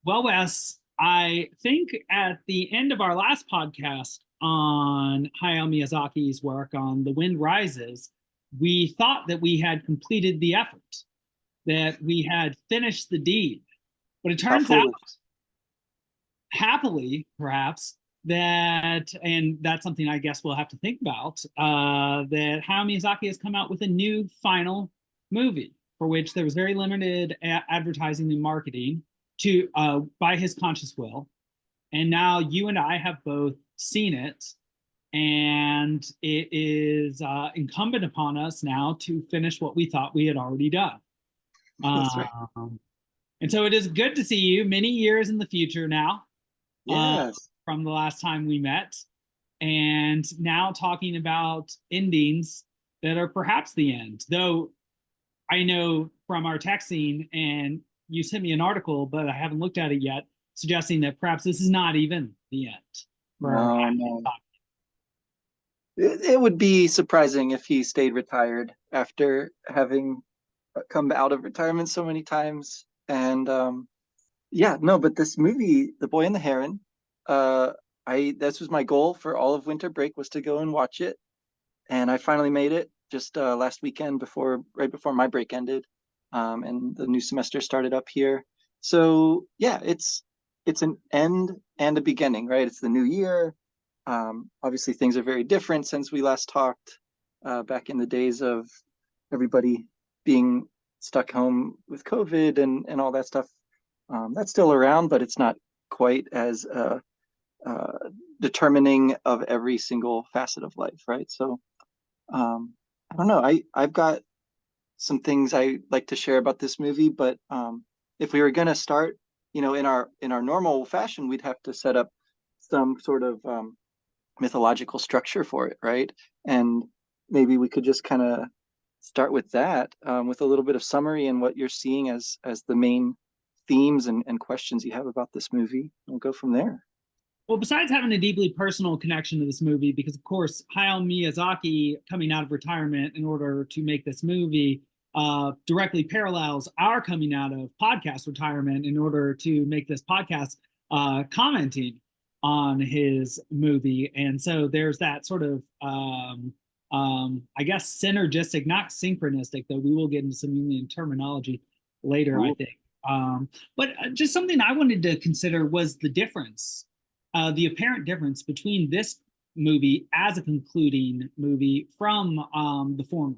Well, Wes, I think at the end of our last podcast on Hayao Miyazaki's work on The Wind Rises, we thought that we had completed the effort, that we had finished the deed. But it How turns out, foolish. happily, perhaps, that, and that's something I guess we'll have to think about, that Hayao Miyazaki has come out with a new final movie for which there was very limited advertising and marketing to by his conscious will. And now you and I have both seen it, and it is incumbent upon us now to finish what we thought we had already done. That's right. Um, and so it is good to see you many years in the future now, uh, Yes. from the last time we met, and now talking about endings that are perhaps the end. Though I know from our texting, and you sent me an article, but I haven't looked at it yet, suggesting that perhaps this is not even the end for No, no. It would be surprising if he stayed retired after having come out of retirement so many times. And yeah, no, but this movie, The Boy and the Heron, uh, I this was my goal for all of winter break was to go and watch it, and I finally made it just last weekend right before my break ended, and the new semester started up here. So yeah, it's an end and a beginning, right? It's the new year. Obviously, things are very different since we last talked back in the days of everybody being stuck home with COVID and all that stuff. That's still around, but it's not quite as uh, determining of every single facet of life, right? So I don't know. I've got some things I like to share about this movie, but if we were going to start, in our normal fashion, we'd have to set up some sort of mythological structure for it, right? And maybe we could just kind of start with that, with a little bit of summary and what you're seeing as the main themes and questions you have about this movie. We'll go from there. Well, besides having a deeply personal connection to this movie, because of course, Hayao Miyazaki coming out of retirement in order to make this movie directly parallels our coming out of podcast retirement in order to make this podcast commenting on his movie. And so there's that sort of, I guess, synergistic, not synchronistic, though we will get into some Jungian terminology later, I Ooh. think. But just something I wanted to consider was the difference, the apparent difference between this movie as a concluding movie from the former,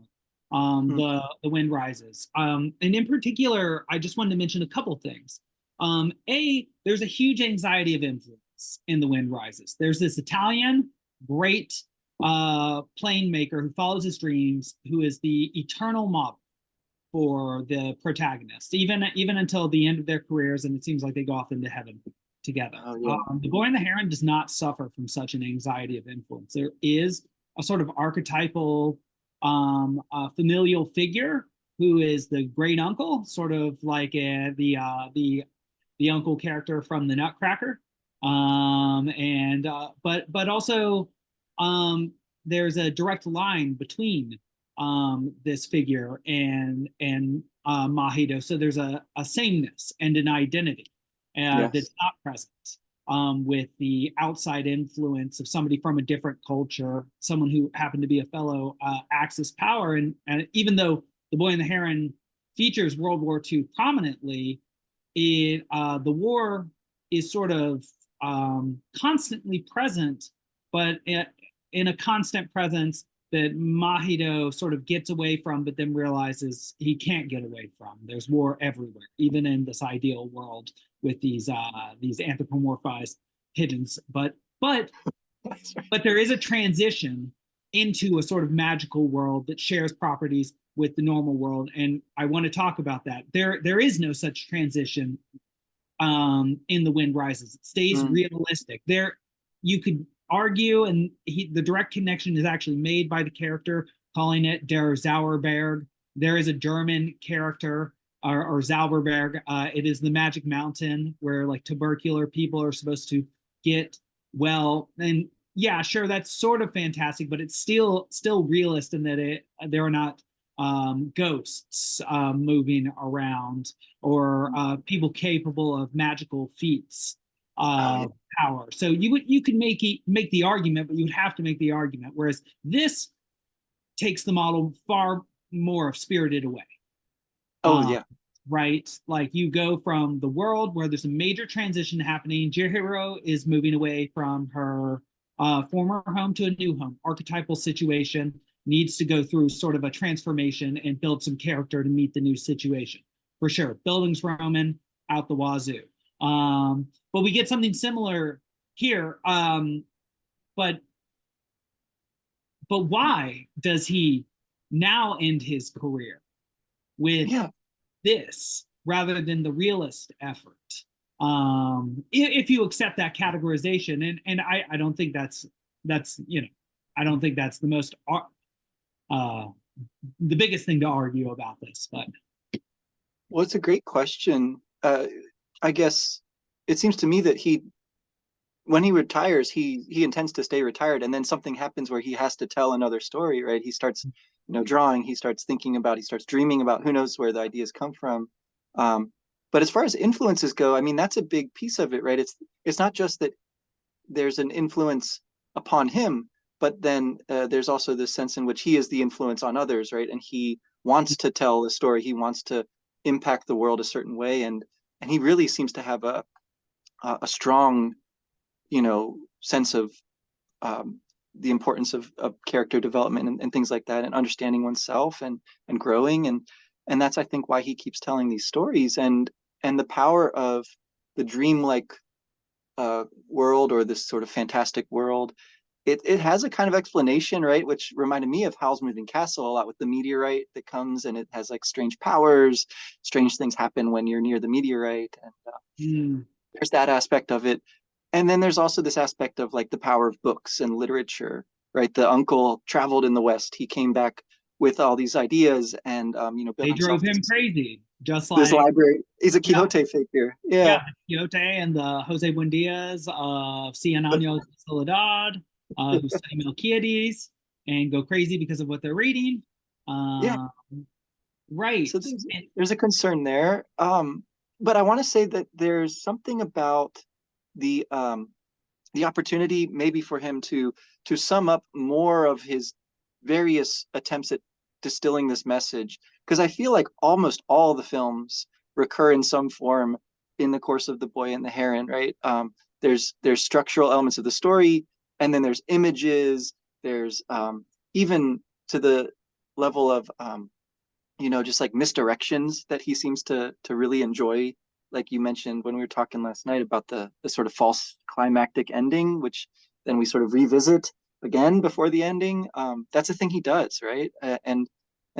Mm. the Wind Rises. And in particular, I just wanted to mention a couple things. There's a huge anxiety of influence in The Wind Rises. There's this Italian great plane maker who follows his dreams, who is the eternal model for the protagonist, even until the end of their careers, and it seems like they go off into heaven together. Oh yeah. The Boy and the Heron does not suffer from such an anxiety of influence. There is a sort of archetypal familial figure who is the great uncle, sort of like the uncle character from the Nutcracker, and but also there's a direct line between this figure and Mahito. So there's a sameness and an identity Yes. that's not present with the outside influence of somebody from a different culture, someone who happened to be a fellow Axis power. And even though The Boy and the Heron features World War II prominently, the war is sort of constantly present, but in a constant presence that Mahito sort of gets away from, but then realizes he can't get away from. There's war everywhere, even in this ideal world with these anthropomorphized hiddens. That's right. But there is a transition into a sort of magical world that shares properties with the normal world, and I want to talk about that. There is no such transition in The Wind Rises. It stays Mm. realistic. There, you could argue, and the direct connection is actually made by the character calling it Der Zauberberg. There is a German character, or Zauberberg. It is the magic mountain where like tubercular people are supposed to get well. And yeah, sure, that's sort of fantastic, but it's still realist in that there are not ghosts moving around, or people capable of magical feats Oh yeah. of power. So you could make the argument, but you would have to make the argument. Whereas this takes the model far more of Spirited Away. Oh Um, yeah. right? Like you go from the world where there's a major transition happening. Chihiro is moving away from her former home to a new home. Archetypal situation, needs to go through sort of a transformation and build some character to meet the new situation. For sure. Buildings Roman out the wazoo. But we get something similar here. But why does he now end his career with Yeah. this rather than the realist effort? If you accept that categorization, and I don't think that's I don't think that's the most uh the biggest thing to argue about this, but Well, it's a great question. I guess it seems to me that when he retires, he intends to stay retired, and then something happens where he has to tell another story, right? He starts, drawing. He starts thinking about. He starts dreaming about. Who knows where the ideas come from? Um, but as far as influences go, I mean, that's a big piece of it, right? It's not just that there's an influence upon him, but then there's also this sense in which he is the influence on others, right? And he wants to tell the story. He wants to impact the world a certain way, and he really seems to have a strong, sense of um, the importance of character development and things like that, and understanding oneself and growing, and that's I think why he keeps telling these stories, and the power of the dreamlike world, or this sort of fantastic world. It has a kind of explanation, right? Which reminded me of Howl's Moving Castle a lot, with the meteorite that comes, and it has like strange powers. Strange things happen when you're near the meteorite, and mm, there's that aspect of it. And then there's also this aspect of like the power of books and literature, right? The uncle traveled in the West. He came back with all these ideas, and built they drove himself him crazy, just this like library. He's a yeah, Quixote figure. yeah, Yeah. the Quixote and the Jose Buendias of Cien But Años de Soledad, who study Melquiades and go crazy because of what they're reading. yeah, Uh, right. so there's a concern there. But I want to say that there's something about the um, the opportunity maybe for him to sum up more of his various attempts at distilling this message, because I feel like almost all the films recur in some form in the course of The Boy and the Heron, right? There's structural elements of the story, and then there's images. There's even to the level of just like misdirections that he seems to really enjoy. Like you mentioned when we were talking last night about the sort of false climactic ending, which then we sort of revisit again before the ending. That's a thing he does, right? And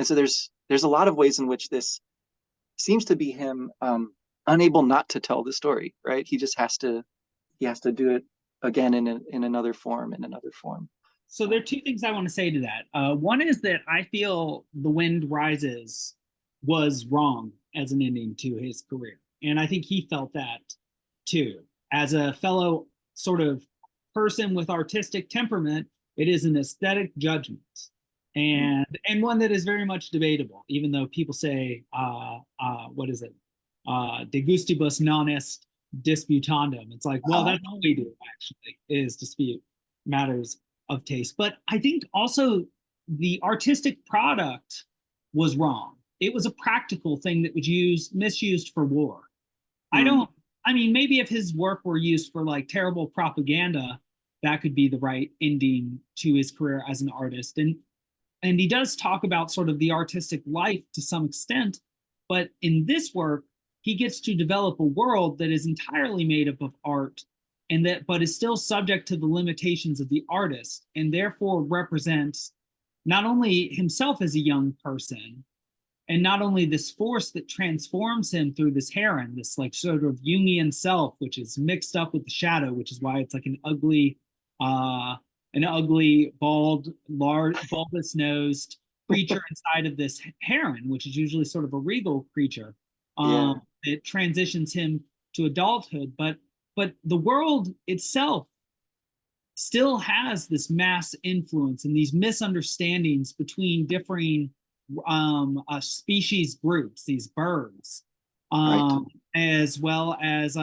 so there's a lot of ways in which this seems to be him unable not to tell the story, right? He has to do it again in another form, in another form. So there are two things I want to say to that. One is that I feel The Wind Rises was wrong as an ending to his career. And I think he felt that too. As a fellow sort of person with artistic temperament, it is an aesthetic judgment, and one that is very much debatable, even though people say, what is it? De gustibus non est disputandum. It's like, well, Uh, that's all we do actually is dispute matters of taste. But I think also the artistic product was wrong. It was a practical thing that was misused for war. I mm, don't, I mean, maybe if his work were used for like terrible propaganda, that could be the right ending to his career as an artist. And he does talk about sort of the artistic life to some extent, but in this work, he gets to develop a world that is entirely made up of art, and that but is still subject to the limitations of the artist, and therefore represents not only himself as a young person, and not only this force that transforms him through this heron, this like sort of Jungian self, which is mixed up with the shadow, which is why it's like uh, an ugly, bald, large, bulbous nosed creature inside of this heron, which is usually sort of a regal creature. yeah. It transitions him to adulthood, but the world itself still has this mass influence and these misunderstandings between differing species groups, these birds, Right. as well as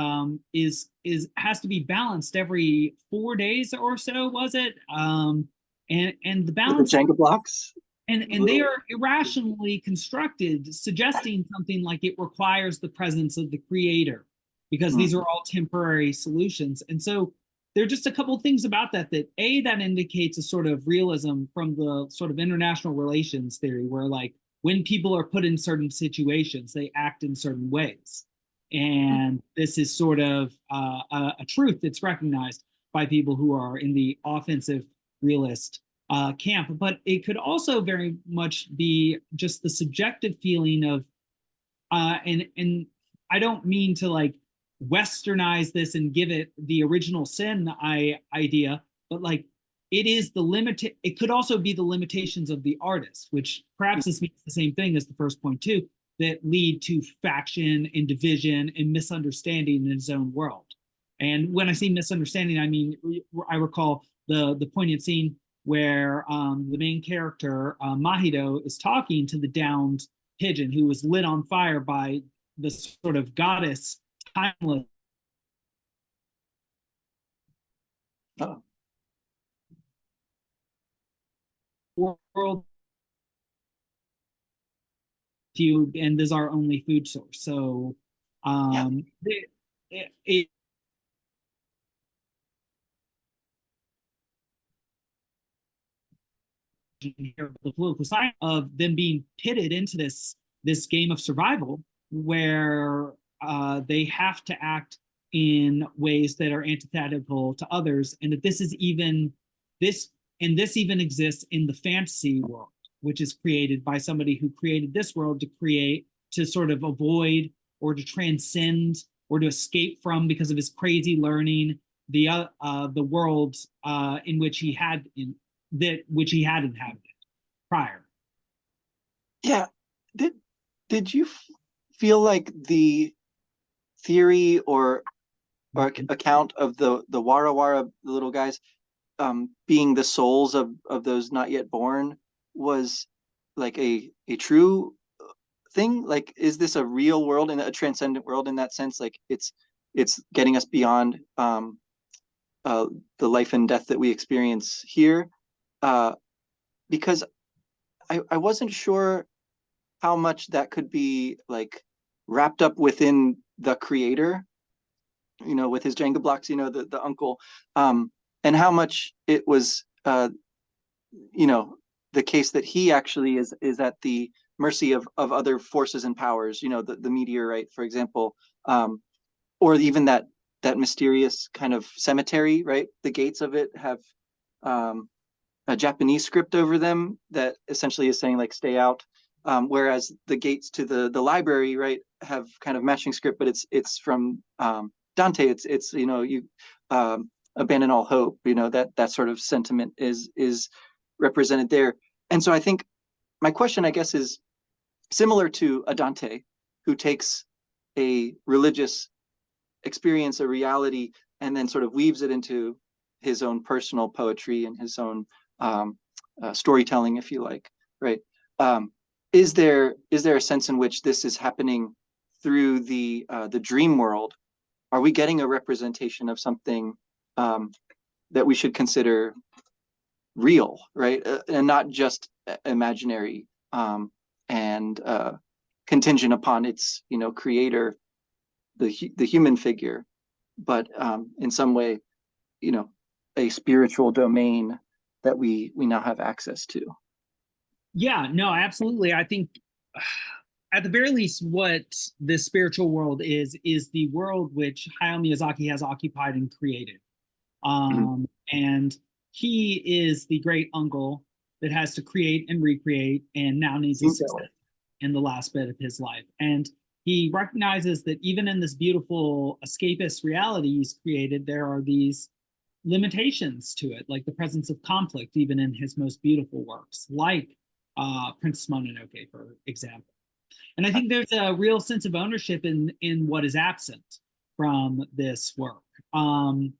is has to be balanced every 4 days or so, was it? And the With the balance, Jenga blocks. and they Little. are irrationally constructed, suggesting something like it requires the presence of the creator, because Mm. these are all temporary solutions. And so there are just a couple of things about that that indicates a sort of realism from the sort of international relations theory, where like when people are put in certain situations, they act in certain ways. Mm. And this is sort of a truth that's recognized by people who are in the offensive realist camp. But it could also very much be just the subjective feeling of, and I don't mean to like westernize this and give it the original sin idea, but like it is the limit. It could also be the limitations of the artist, which perhaps this means the same thing as the first point too, that lead to faction and division and misunderstanding in his own world. And when I say misunderstanding, I mean I recall the poignant scene where the main character Mahito is talking to the downed pigeon who was lit on fire by the sort of goddess timeless Oh. world to, and is our only food source. So Yeah. it the political side of them being pitted into this game of survival where they have to act in ways that are antithetical to others, and that this is even this and this even exists in the fantasy world, which is created by somebody who created this world to create, to sort of avoid or to transcend or to escape from, because of his crazy learning, the world in which he had in that which he had inhabited prior. Yeah. Did did you feel like the theory or account of the Wara Wara, the little guys, being the souls of those not yet born, was like a true thing? Like, is this a real world and a transcendent world in that sense? Like, it's getting us beyond uh, the life and death that we experience here? Uh, because I wasn't sure how much that could be like wrapped up within the creator, with his Jenga blocks, the uncle, and how much it was, you know, the case that he actually is at the mercy of other forces and powers, the meteorite, for example, or even that mysterious kind of cemetery, right? The gates of it have um, a Japanese script over them that essentially is saying like "stay out," whereas the gates to the library, right, have kind of matching script, but it's from Dante. It's you abandon all hope. That sort of sentiment is represented there. And so I think my question, I guess, is similar to a Dante who takes a religious experience, a reality, and then sort of weaves it into his own personal poetry and his own um, storytelling, if you like, right? Um, is there a sense in which this is happening through the dream world? Are we getting a representation of something that we should consider real, right, and not just imaginary, and contingent upon its creator, the human figure, but in some way, you know, a spiritual domain that we now have access to. Yeah, no, absolutely. I think at the very least, what this spiritual world is the world which Hayao Miyazaki has occupied and created. Mhm. And he is the great uncle that has to create and recreate, and now needs a Seems that way. success in the last bit of his life. And he recognizes that even in this beautiful escapist reality he's created, there are these limitations to it, like the presence of conflict, even in his most beautiful works, like Princess Mononoke, for example. And I think there's a real sense of ownership in what is absent from this work. Um,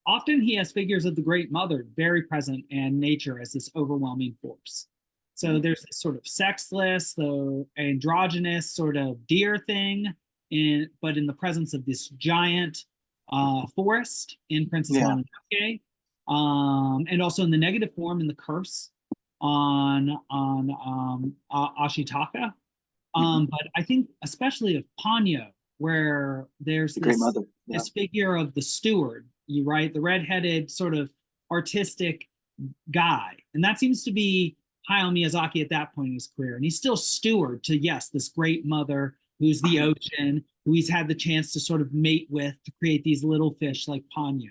Often he has figures of the Great Mother very present, and nature as this overwhelming force. So there's this sort of sexless, though androgynous sort of deer thing, but in the presence of this giant forest in Princess Yeah. Mononoke, and also in the negative form in the curse on Ashitaka. Mhm. But I think especially of Ponyo, where there's The Great this Mother. Yeah. this figure of the steward, you right, the redheaded sort of artistic guy, and that seems to be Hayao Miyazaki at that point in his career, and he's still steward to yes, this great mother who's the ocean, who he's had the chance to sort of mate with to create these little fish like Ponyo,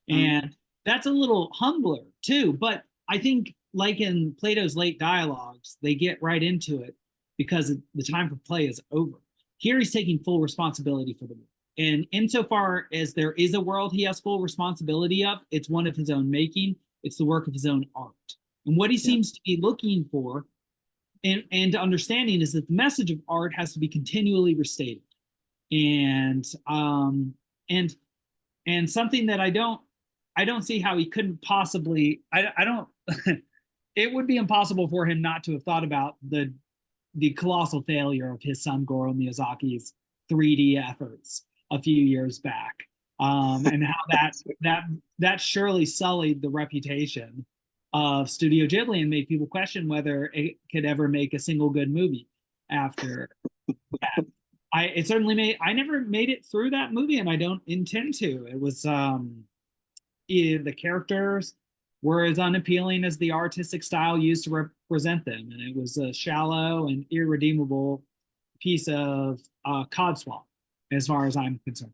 Mhm. and that's a little humbler too. But I think like in Plato's late dialogues, they get right into it because the time for play is over. Here he's taking full responsibility for the world. And insofar as there is a world he has full responsibility of, it's one of his own making. It's the work of his own art. And what he Yeah. seems to be looking for and understanding is that the message of art has to be continually restated. And and and something that I don't see how he couldn't possibly I don't it would be impossible for him not to have thought about the colossal failure of his son Goro Miyazaki's 3D efforts a few years back, and how that surely sullied the reputation of Studio Ghibli and made people question whether it could ever make a single good movie after that. It certainly made I never made it through that movie, and I don't intend to. It was the characters were as unappealing as the artistic style used to represent them, and it was a shallow and irredeemable piece of codswallop, as far as I'm concerned.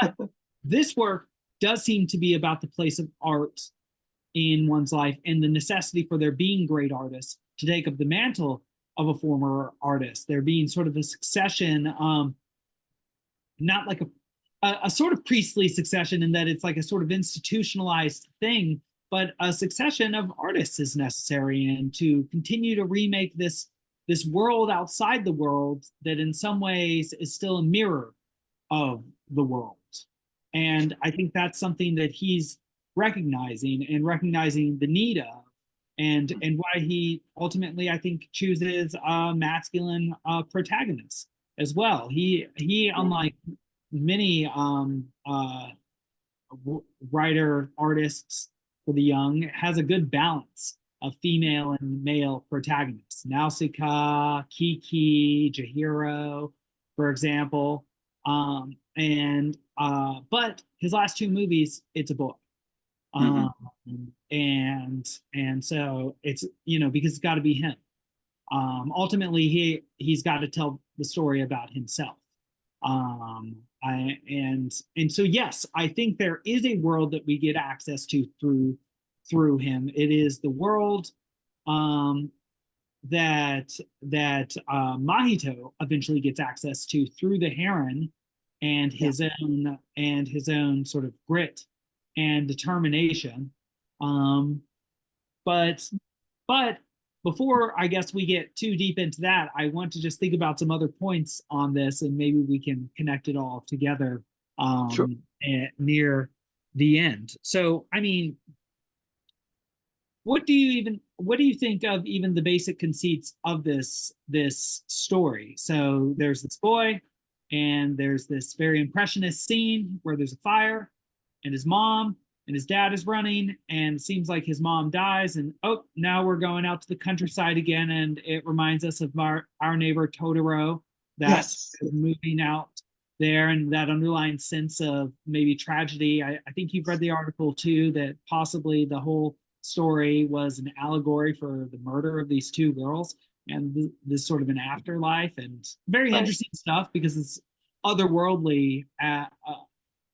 But this work does seem to be about the place of art in one's life and the necessity for there being great artists to take up the mantle of a former artist. There being sort of a succession, not like a sort of priestly succession in that it's like a sort of institutionalized thing, but a succession of artists is necessary, and to continue to remake this world outside the world that in some ways is still a mirror of the world. And I think that's something that he's recognizing the need of, and why he ultimately I think chooses a masculine protagonist as well. He unlike many writer artists for the young has a good balance of female and male protagonists. Nausicaa, Kiki, Chihiro, for example. And but his last two movies, it's a boy. Mhm. And so it's because it's got to be him. Ultimately, he's got to tell the story about himself. And so yes, I think there is a world that we get access to through him. It is the world um, that Mahito eventually gets access to through the Heron and Yeah. his own sort of grit and determination. Um, but but before I guess we get too deep into that, I want to just think about some other points on this, and maybe we can connect it all together Sure. near the end. So, I mean, what do you think of even the basic conceits of this story? So there's this boy, and there's this very impressionist scene where there's a fire, and his mom and his dad is running, and it seems like his mom dies, and oh, now we're going out to the countryside again, and it reminds us of our neighbor Totoro, that's Yes. moving out there, and that underlying sense of maybe tragedy. I think you've read the article too that possibly the whole story was an allegory for the murder of these two girls and this sort of an afterlife, and very Right. interesting stuff because it's otherworldly.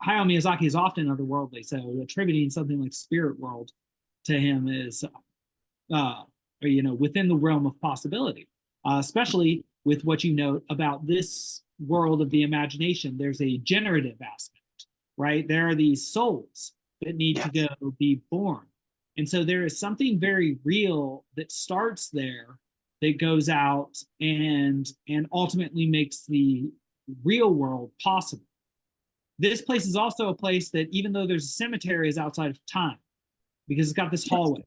Hayao Miyazaki is often otherworldly, so attributing something like spirit world to him is within the realm of possibility, especially with what you note about this world of the imagination. There's a generative aspect, right? There are these souls that need to Yes. go be born, and so there is something very real that starts there, that goes out and ultimately makes the real world possible. This place is also a place that, even though there's a cemetery, is outside of time because it's got this Yes. hallway.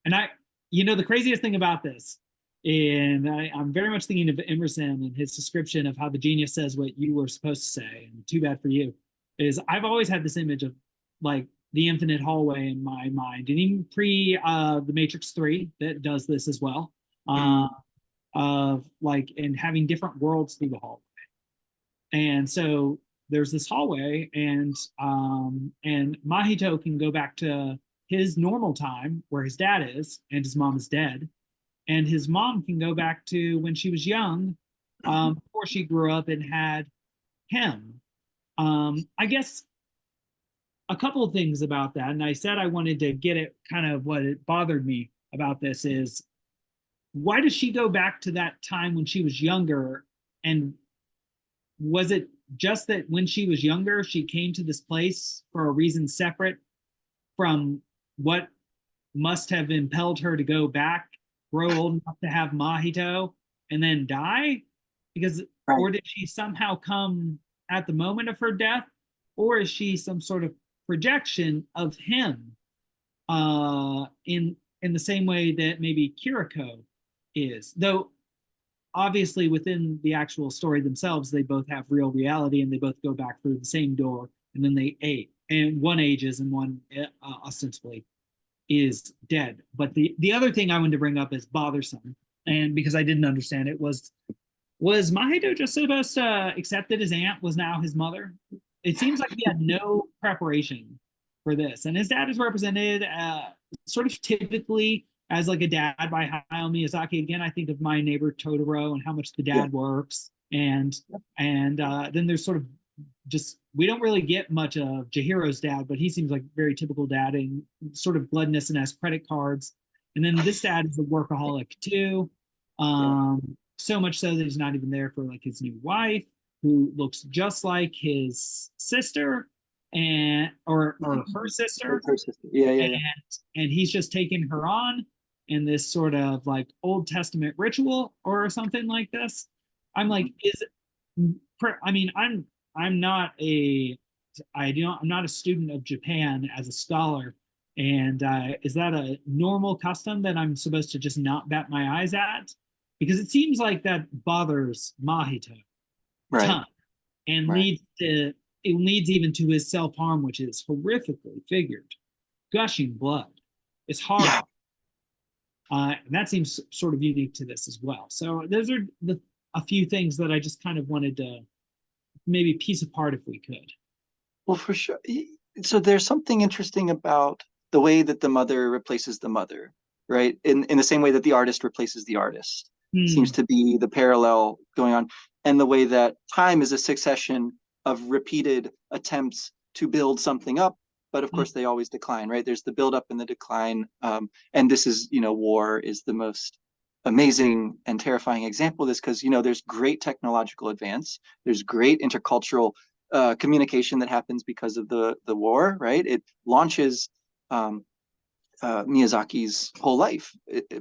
And the craziest thing about this And I'm very much thinking of Emerson and his description of how the genius says what you were supposed to say, and too bad for you. Is I've always had this image of like the infinite hallway in my mind, and even pre the Matrix 3 that does this as well. Uh, Mm, of like and having different worlds through the hallway. And so there's this hallway, and Mahito can go back to his normal time where his dad is and his mom is dead, and his mom can go back to when she was young, before she grew up and had him. I guess a couple of things about that, and I said I wanted to get it kind of what it bothered me about this is why does she go back to that time when she was younger? And was it just that when she was younger, she came to this place for a reason separate from what must have impelled her to go back, grow old enough to have Mahito, and then die? Because, right. or did she somehow come at the moment of her death, or is she some sort of projection of him, in the same way that maybe Kiriko is? Though obviously within the actual story themselves, they both have real reality and they both go back through the same door, and then they age, and one ages and one ostensibly is dead. But the other thing I wanted to bring up is bothersome, and because I didn't understand it was Mahito just supposed to accept that his aunt was now his mother? It seems like he had no preparation for this, and his dad is represented sort of typically as like a dad by Hayao Miyazaki. Again, I think of My Neighbor Totoro and how much the Yeah. dad works, and then there's sort of just we don't really get much of Jahiro's dad, but he seems like a very typical dad and sort of gluttonous and has credit cards. And then this dad is a workaholic too. Yeah. So much so that he's not even there for like his new wife, who looks just like his sister and or her sister, Her sister. Yeah, yeah, and yeah. and he's just taking her on in this sort of like Old Testament ritual or something like this. I'm like, is I mean, I'm not a I do not I'm not a student of Japan as a scholar, and is that a normal custom that I'm supposed to just not bat my eyes at? Because it seems like that bothers Mahito a Right, ton and right. leads even to his self harm, which is horrifically figured, gushing blood. It's Yeah. horrible. And that seems sort of unique to this as well. So those are a few things that I just kind of wanted to maybe piece apart if we could. Well, for sure. So there's something interesting about the way that the mother replaces the mother, right? In the same way that the artist replaces the artist, seems Hmm. to be the parallel going on, and the way that time is a succession of repeated attempts to build something up, but of course they always decline, right? There's the build up and the decline, and this is, war is the most amazing and terrifying example of this because there's great technological advance, there's great intercultural communication that happens because of the war, right? It launches um, Miyazaki's whole life,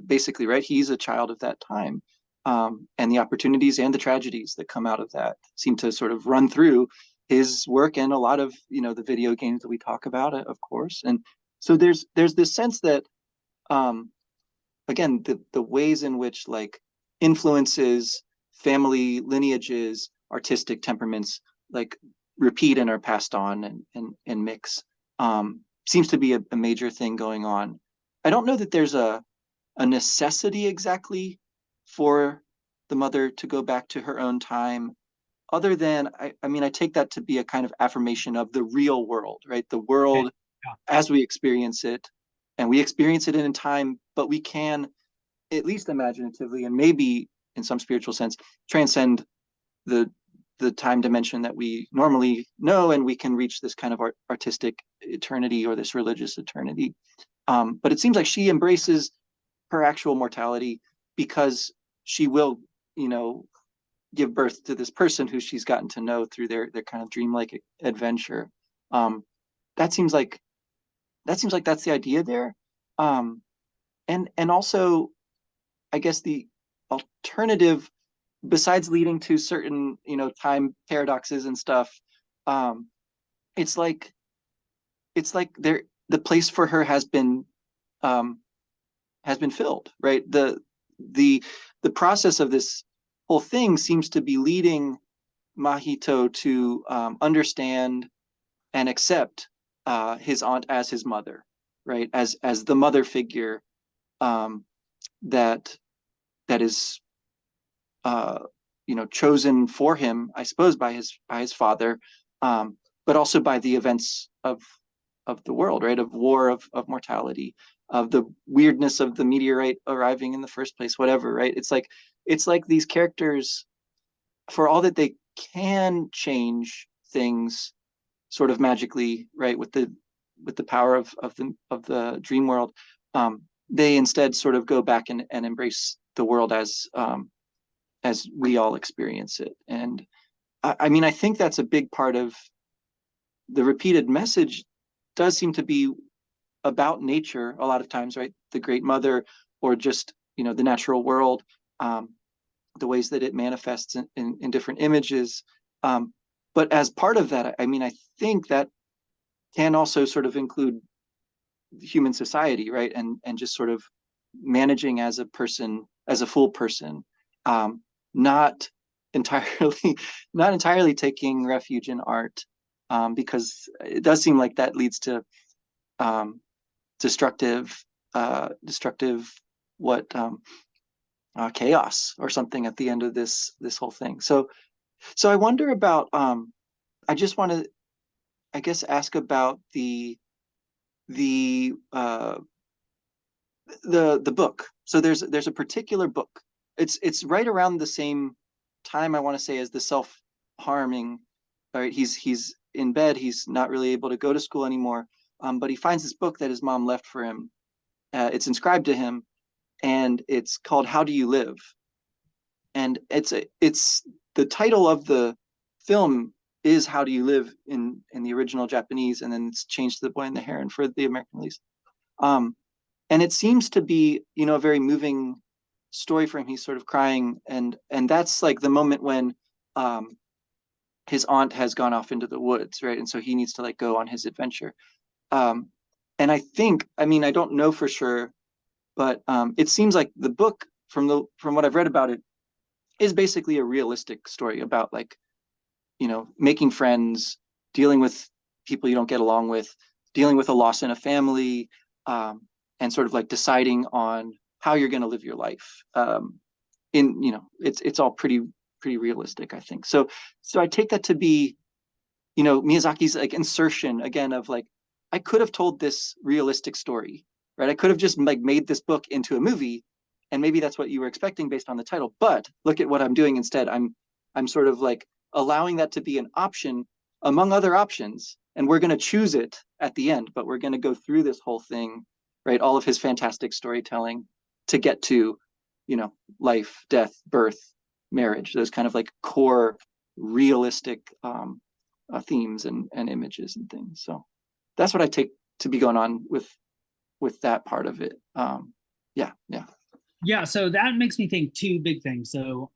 basically, right? He's a child of that time, and the opportunities and the tragedies that come out of that seem to sort of run through his work and a lot of the video games that we talk about, of course. And so there's this sense that um, again the ways in which like influences, family lineages, artistic temperaments like repeat and are passed on and mix seems to be a major thing going on. I don't know that there's a necessity exactly for the mother to go back to her own time, other than I mean I take that to be a kind of affirmation of the real world, right? The Okay. world Yeah. as we experience it, and we experience it in time, but we can at least imaginatively and maybe in some spiritual sense transcend the time dimension that we normally know, and we can reach this kind of artistic eternity or this religious eternity. But it seems like she embraces her actual mortality because she will, you know, give birth to this person who she's gotten to know through their kind of dreamlike adventure. Um, that seems like that's the idea there. Um, and also I guess the alternative, besides leading to certain, time paradoxes and stuff, um, it's like the place for her um, has been filled, right? the process of this whole thing seems to be leading Mahito to understand and accept his aunt as his mother, right? As the mother figure that is chosen for him, I suppose, by his father, but also by the events of the world, right? Of war, of mortality, of the weirdness of the meteorite arriving in the first place, whatever, right? It's like these characters, for all that they can change things sort of magically, right, with the power of the dream world, they instead sort of go back and embrace the world as we all experience it. And I mean, I think that's a big part of the repeated message. Does seem to be about nature a lot of times, right? The great mother, or just the natural world, the ways that it manifests in different images. But as part of that, I mean, I think that can also sort of include human society, right? And just sort of managing as a person, as a full person, not entirely taking refuge in art, because it does seem like that leads to destructive chaos or something at the end of this whole thing. So I wonder about, I just want to, I guess, ask about the book. So there's a particular book. It's right around the same time, I want to say, as the self-harming. Right, he's in bed. He's not really able to go to school anymore. But he finds this book that his mom left for him. It's inscribed to him, and it's called "How Do You Live?" And it's the title of the film is "How Do You Live" in the original Japanese, and then it's changed to "The Boy and the Heron" for the American release. And it seems to be, a very moving story for him. He's sort of crying, and that's like the moment when his aunt has gone off into the woods, right? And so he needs to like go on his adventure. And I think, I mean, I don't know for sure, but it seems like the book, from what I've read about it, is basically a realistic story about like, making friends, dealing with people you don't get along with, dealing with a loss in a family, and sort of like deciding on how you're going to live your life. It's all pretty realistic, I think. So I take that to be, Miyazaki's like insertion again of like, I could have told this realistic story, right? I could have just like made this book into a movie, and maybe that's what you were expecting based on the title. But look at what I'm doing instead. I'm sort of like allowing that to be an option among other options, and we're going to choose it at the end. But we're going to go through this whole thing, right? All of his fantastic storytelling to get to, life, death, birth, marriage, those kind of like core realistic themes and images and things. So that's what I take to be going on with that part of it. Yeah, so that makes me think two big things. So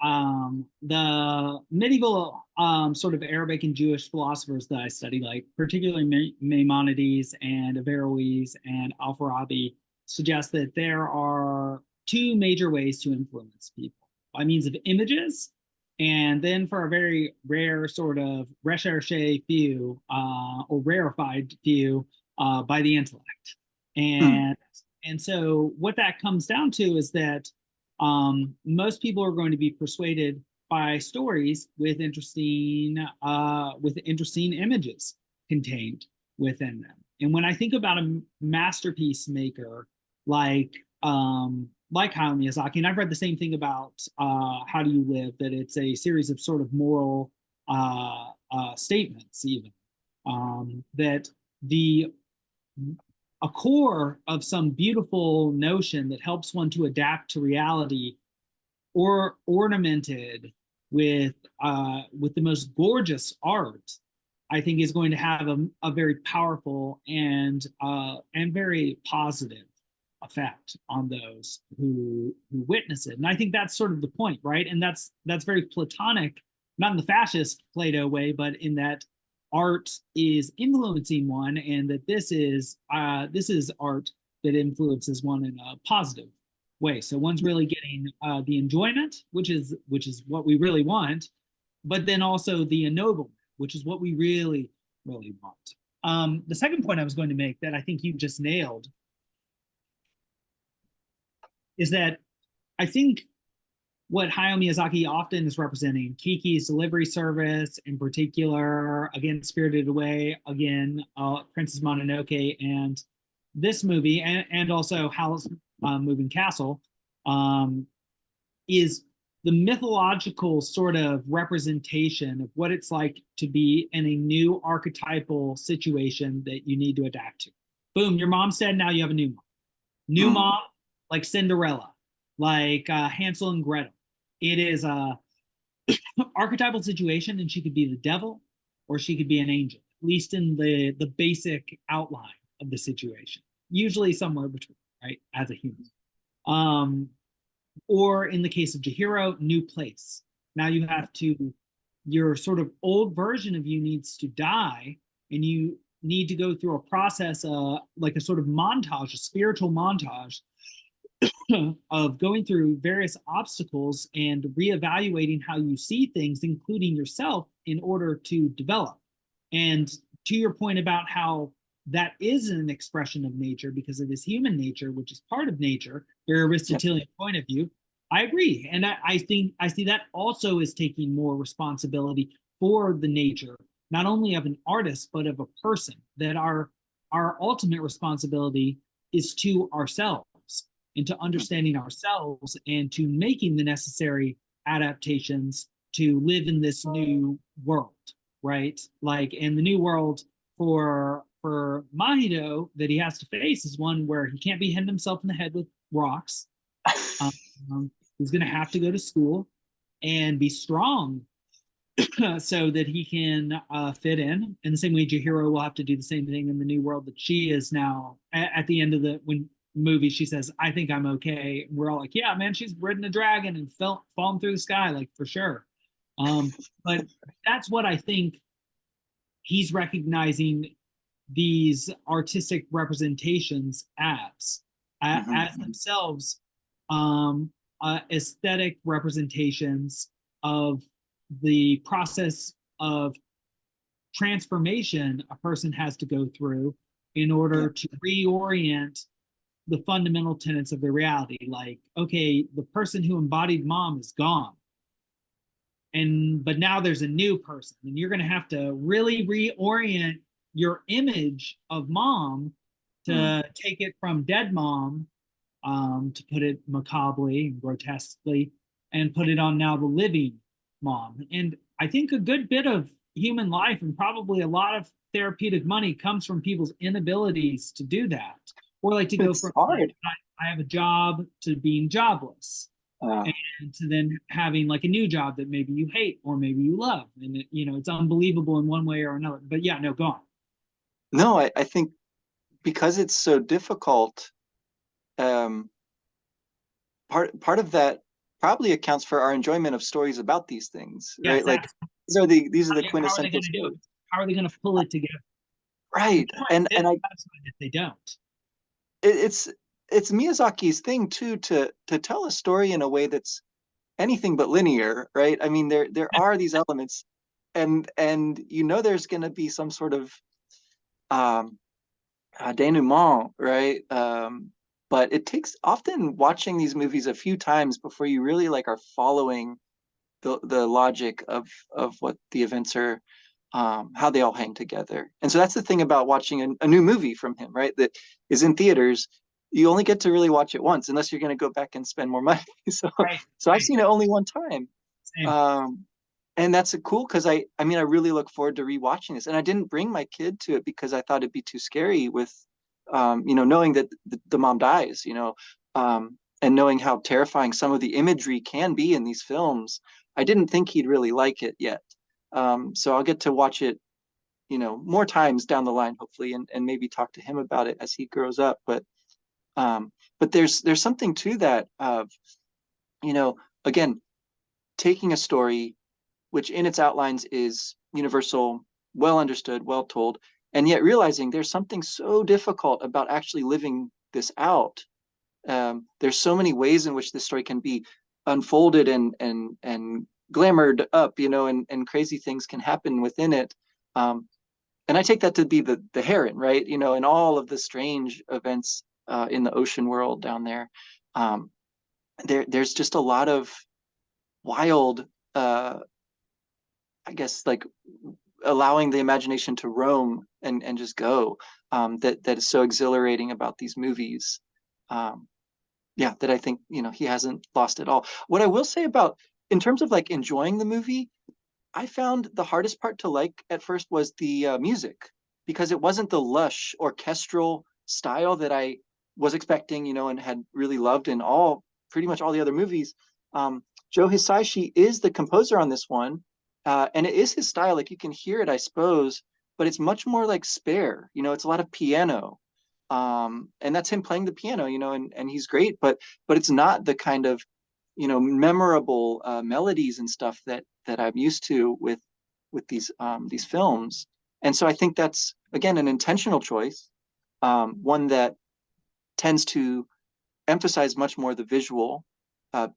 the medieval sort of Arabic and Jewish philosophers that I study, like particularly Maimonides and Averroes and Al-Farabi, suggest that there are two major ways to influence people: by means of images, and then for a very rare sort of recherche few, or rarefied few, by the intellect. And so what that comes down to is that most people are going to be persuaded by stories with interesting images contained within them. And when I think about a masterpiece maker like Hayao Miyazaki, and I've read the same thing about How Do You Live, that it's a series of sort of moral statements, even that a core of some beautiful notion that helps one to adapt to reality, or ornamented with the most gorgeous art, I think is going to have a very powerful and very positive effect on those who witness it. And I think that's sort of the point, right? And that's very Platonic, not in the fascist Plato way, but in that art is influencing one, and that this is art that influences one in a positive way. So one's really getting the enjoyment, which is what we really want, but then also the ennoblement, which is what we really really want. The second point I was going to make that I think you just nailed is that I think what Hayao Miyazaki often is representing, Kiki's delivery service in particular, again, Spirited Away, again, Princess Mononoke, and this movie, and also Howl's Moving Castle, um, is the mythological sort of representation of what it's like to be in a new archetypal situation that you need to adapt to. Boom, your mom's dead, now you have a new mom. New Mm. mom, like Cinderella, like Hansel and Gretel. It is a archetypal situation, and she could be the devil or she could be an angel, at least in the basic outline of the situation. Usually somewhere between, right? As a human. Um, or in the case of Chihiro, new place. Now you have to, your sort of old version of you needs to die, and you need to go through a process, like a sort of montage, a spiritual montage of going through various obstacles and reevaluating how you see things, including yourself, in order to develop. And to your point about how that is an expression of nature because it is human nature, which is part of nature, your Yeah. Aristotelian point of view, I agree. And I think I see that also as taking more responsibility for the nature, not only of an artist, but of a person, that our ultimate responsibility is to ourselves, into understanding ourselves and to making the necessary adaptations to live in this new world, right? Like, in the new world for Mahito that he has to face is one where he can't be hitting himself in the head with rocks. Um, he's going to have to go to school and be strong so that he can fit in. In the same way, Jihiro will have to do the same thing in the new world that she is now. At the end of the movie, she says, "I think I'm okay." And we're all like, "Yeah, man, she's ridden a dragon and fallen through the sky, like for sure." But that's what I think he's recognizing these artistic representations as Mhm. themselves, aesthetic representations of the process of transformation a person has to go through in Yeah. order to reorient the fundamental tenets of the reality. Like, okay, the person who embodied mom is gone, and but now there's a new person, and you're going to have to really reorient your image of mom Mm. to take it from dead mom, to put it macabrely and grotesquely, and put it on now the living mom. And I think a good bit of human life and probably a lot of therapeutic money comes from people's inabilities to do that, or like to go It's from like hard. I have a job to being jobless, Uh, and to then having like a new job that maybe you hate or maybe you love, and it's unbelievable in one way or another. But yeah, no, go on. no, I think because it's so difficult, um, part of that probably accounts for our enjoyment of stories about these things, Yes, right? Like that's these are the how are they quintessential going to do it? stories, How are they going to pull it together? And right? they might And be and I satisfied if they don't. it's it's Miyazaki's thing too to tell a story in a way that's anything but linear, right? I mean, there are these elements, and there's going to be some sort of um, denouement, right? But it takes often watching these movies a few times before you really like are following the logic of what the events are, how they all hang together. And so that's the thing about watching a new movie from him, right? That is in theaters. You only get to really watch it once, unless you're going to go back and spend more money. So, Right, so I've right. seen it only one time, Same. um, and that's cool because I mean I really look forward to rewatching this. And I didn't bring my kid to it because I thought it'd be too scary with, knowing that the mom dies, and knowing how terrifying some of the imagery can be in these films. I didn't think he'd really like it yet. So I'll get to watch it, more times down the line, hopefully, and maybe talk to him about it as he grows up. But there's something to that of, you know, again, taking a story which in its outlines is universal, well understood, well told, and yet realizing there's something so difficult about actually living this out, There's so many ways in which this story can be unfolded and glamored up, and crazy things can happen within it. And I take that to be the Heron, right? And all of the strange events in the ocean world down there. Um, there's just a lot of wild, uh, I guess, like allowing the imagination to roam and just go. That is so exhilarating about these movies. Um, yeah, that I think he hasn't lost at all. What I will say about in terms of like enjoying the movie, I found the hardest part to like at first was the music because it wasn't the lush orchestral style that I was expecting, and had really loved in all pretty much all the other movies. Joe Hisaishi is the composer on this one, and it is his style. Like you can hear it, I suppose, but it's much more like spare. It's a lot of piano, and that's him playing the piano. And he's great, but it's not the kind of memorable melodies and stuff that I'm used to with these films. And so I think that's again an intentional choice, one that tends to emphasize much more the visual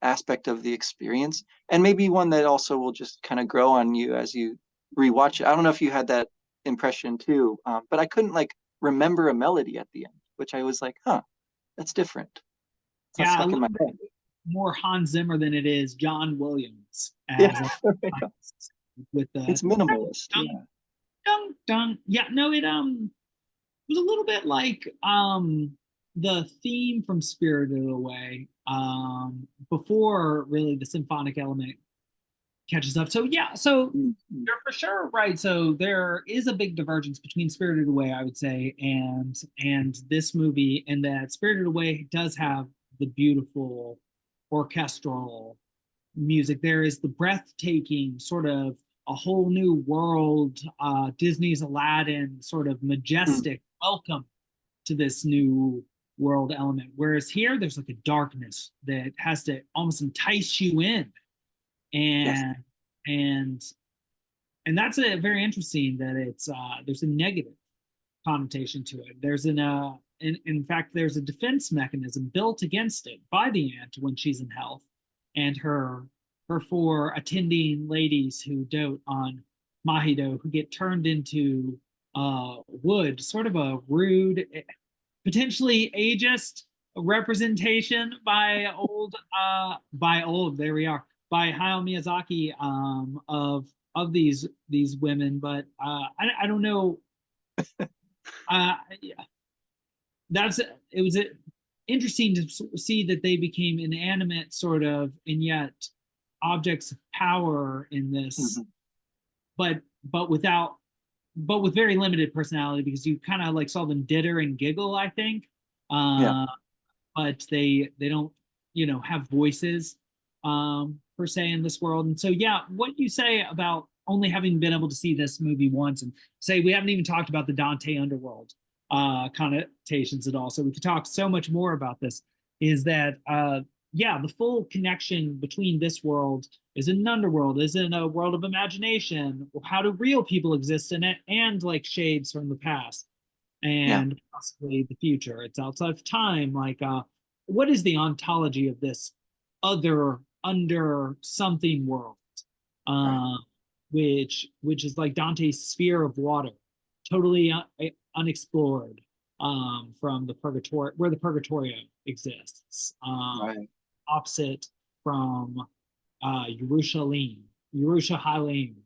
aspect of the experience, and maybe one that also will just kind of grow on you as you rewatch it. I don't know if you had that impression too, but I couldn't like remember a melody at the end, which I was like, huh, that's different. It's not Yeah, a stuck in little my bit head. more Hans Zimmer than it is John Williams Yeah, as a with the it's minimalist. dun Yeah. dun dun. Yeah, no, it was a little bit like the theme from Spirited Away before really the symphonic element catches up. So yeah, so Mm-hmm. you're for sure right. So there is a big divergence between Spirited Away, I would say, and this movie, and that Spirited Away does have the beautiful orchestral music. There is the breathtaking sort of a whole new world, Disney's Aladdin, sort of majestic welcome to this new world element. Whereas here, there's like a darkness that has to almost entice you in, Yes. and and and that's a very interesting that it's there's a negative connotation to it. There's in fact there's a defense mechanism built against it by the ant when she's in health, and her four attending ladies who dote on Mahido, who get turned into wood, sort of a rude, potentially ageist representation by old there we are by Hayao Miyazaki of these women, but I don't know. Yeah, that's it was interesting to see that they became inanimate sort of and yet objects of power in this, Mm-hmm. but without but with very limited personality because you kind of like saw them ditter and giggle, I think, Yeah. uh but they don't have voices per se in this world. And so yeah, what you say about only having been able to see this movie once, and say we haven't even talked about the Dante underworld connotations at all, so we could talk so much more about this, is that yeah, the full connection between this world is an underworld, is in a world of imagination, how do real people exist in it, and like shades from the past Yeah. and possibly the future. It's outside of time. Like, what is the ontology of this other under something world? Right. Uh, which is like Dante's sphere of water, totally unexplored from the purgatory where the Purgatorio exists. Right. Opposite from Yerushalayim,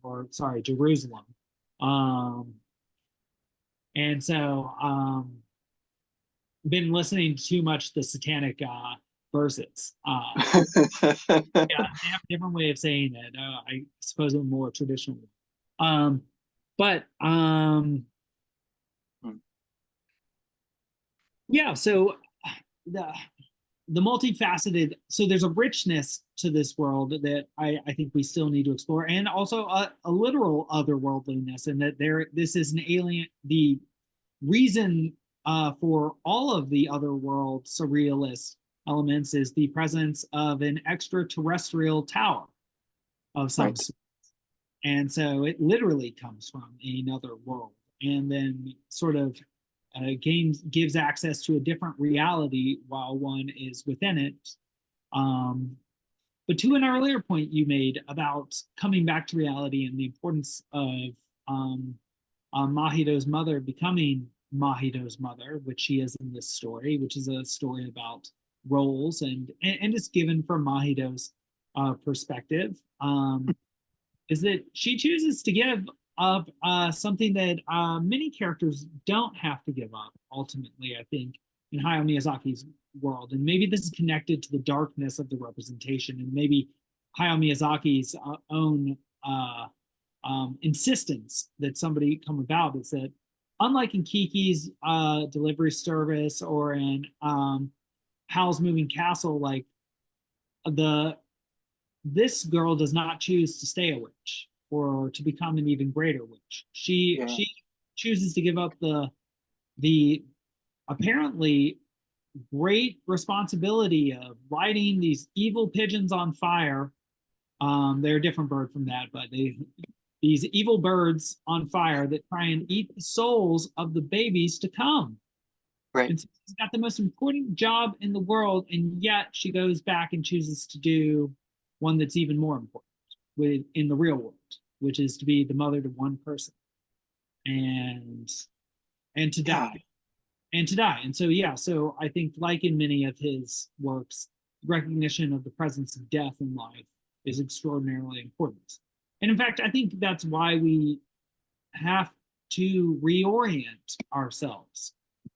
or sorry, Jerusalem. Um, and so been listening too much the satanic verses. Yeah, they have a different way of saying it. I suppose a more traditional one. But Mm. yeah, so the the multifaceted, so there's a richness to this world that I think we still need to explore, and also a literal otherworldliness, and that this is an alien. The reason for all of the otherworld surrealist elements is the presence of an extraterrestrial tower of some Right. sort. And so it literally comes from another world. And then sort of gives access to a different reality while one is within it. Um, but to an earlier point you made about coming back to reality and the importance of um, Mahito's mother becoming Mahito's mother, which she is in this story, which is a story about roles and it's given from Mahito's perspective. Is that she chooses to give up something that many characters don't have to give up ultimately, I think, in Hayao Miyazaki's world. And maybe this is connected to the darkness of the representation and maybe Hayao Miyazaki's own insistence that somebody come about is that unlike in Kiki's delivery service or in Howl's Moving Castle, like the this girl does not choose to stay a witch or to become an even greater witch. Yeah. She chooses to give up the apparently great responsibility of lighting these evil pigeons on fire. They're a different bird from that, but these evil birds on fire that try and eat the souls of the babies to come. Right. And so she's got the most important job in the world, and yet she goes back and chooses to do one that's even more important in the real world, which is to be the mother to one person and and to Yeah. die and to die. And so yeah, so I think like in many of his works, recognition of the presence of death in life is extraordinarily important. And in fact, I think that's why we have to reorient ourselves,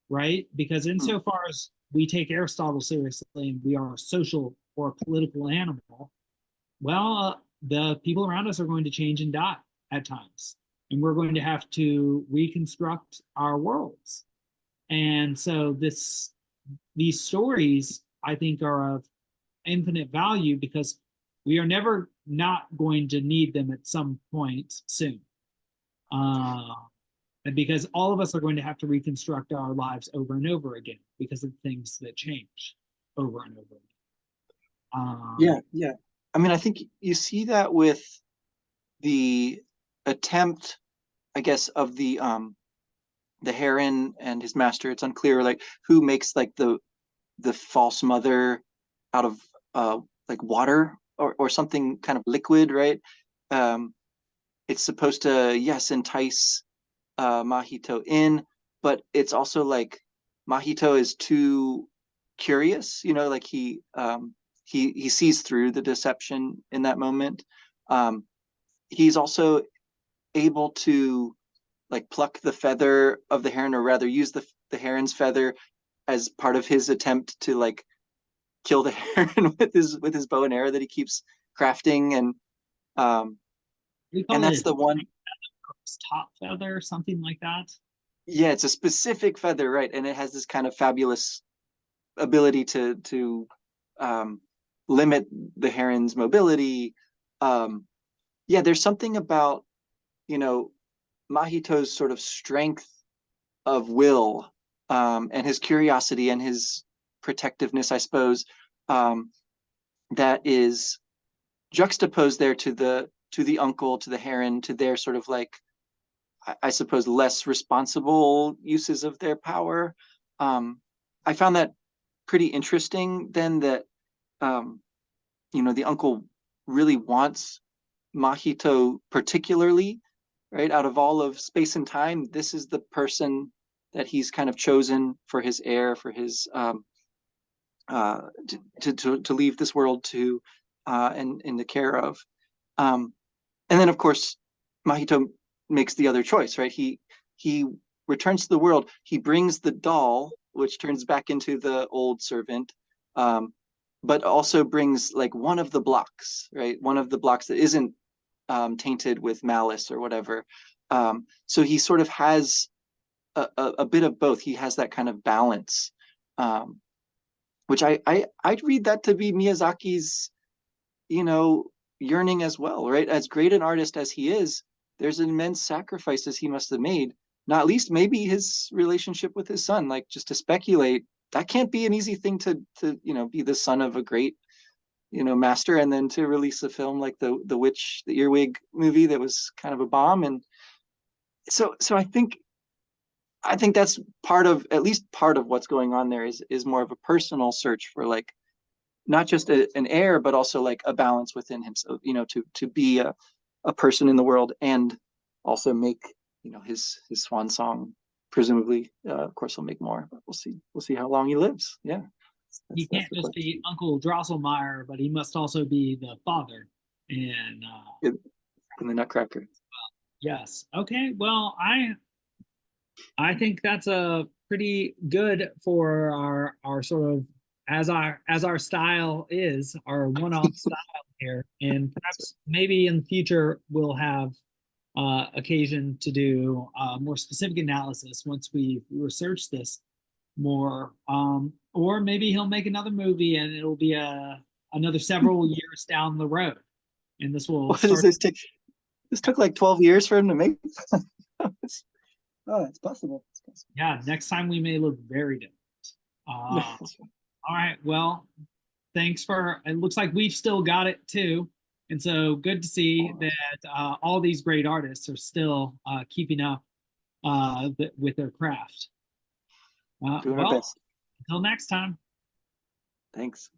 right? Because Hmm. insofar as we take Aristotle seriously and we are a social or a political animal, well, the people around us are going to change and die at times. And we're going to have to reconstruct our worlds. And so these stories, I think, are of infinite value because we are never not going to need them at some point soon. Uh, and because all of us are going to have to reconstruct our lives over and over again because of things that change over and over again. Yeah, yeah. I mean, I think you see that with the attempt, I guess, of the Heron and his master. It's unclear like who makes like the false mother out of like water or something kind of liquid, right? Um, it's supposed to, yes, entice Mahito in, but it's also like Mahito is too curious, like he sees through the deception in that moment. Um, he's also able to like pluck the feather of the heron, or rather use the heron's feather as part of his attempt to like kill the heron with his bow and arrow that he keeps crafting. Um We and call that's it the one. top feather, something like that. Yeah, it's a specific feather, right? And it has this kind of fabulous ability to um limit the heron's mobility. Yeah, there's something about, you know Mahito's sort of strength of will, and his curiosity and his protectiveness, I suppose, um, that is juxtaposed there to the uncle, to the heron, to their sort of like, I suppose, less responsible uses of their power. I found that pretty interesting. Then that um, the uncle really wants Mahito particularly, right? Out of all of space and time, this is the person that he's kind of chosen for his heir, for his to leave this world to and in the care of. Um, and then of course Mahito makes the other choice, right? He returns to the world. He brings the doll, which turns back into the old servant, um, but also brings like one of the blocks, right? One of the blocks that isn't tainted with malice or whatever. So he sort of has a bit of both. He has that kind of balance, um, which I'd read that to be Miyazaki's, you know, yearning as well, right? As great an artist as he is, there's immense sacrifices he must have made. Not least maybe his relationship with his son. Like, just to speculate, that can't be an easy thing to be the son of a great master, and then to release a film like the Earwig movie that was kind of a bomb. And so I think I think that's at least part of what's going on there is more of a personal search for like not just an heir, but also like a balance within himself, to be a person in the world and also make, his swan song. Presumably, of course, he'll make more, but we'll see how long he lives. Yeah, He that's can't the just be question. Uncle Drosselmeyer, but he must also be the father. And In the Nutcracker. yes, okay. Well, I think that's a pretty good for our sort of as our style is our one-off style here, and perhaps maybe in the future we'll have occasion to do more specific analysis once we research this more. Or maybe he'll make another movie and it'll be another several years down the road, and this will What does start. this take? This took like 12 years for him to make. It's possible. It's possible. Yeah, next time we may look very different. All right. Well, thanks for. It looks like we've still got it too, and so good to see that all these great artists are still keeping up with their craft. Doing our Well, best. until next time. Thanks.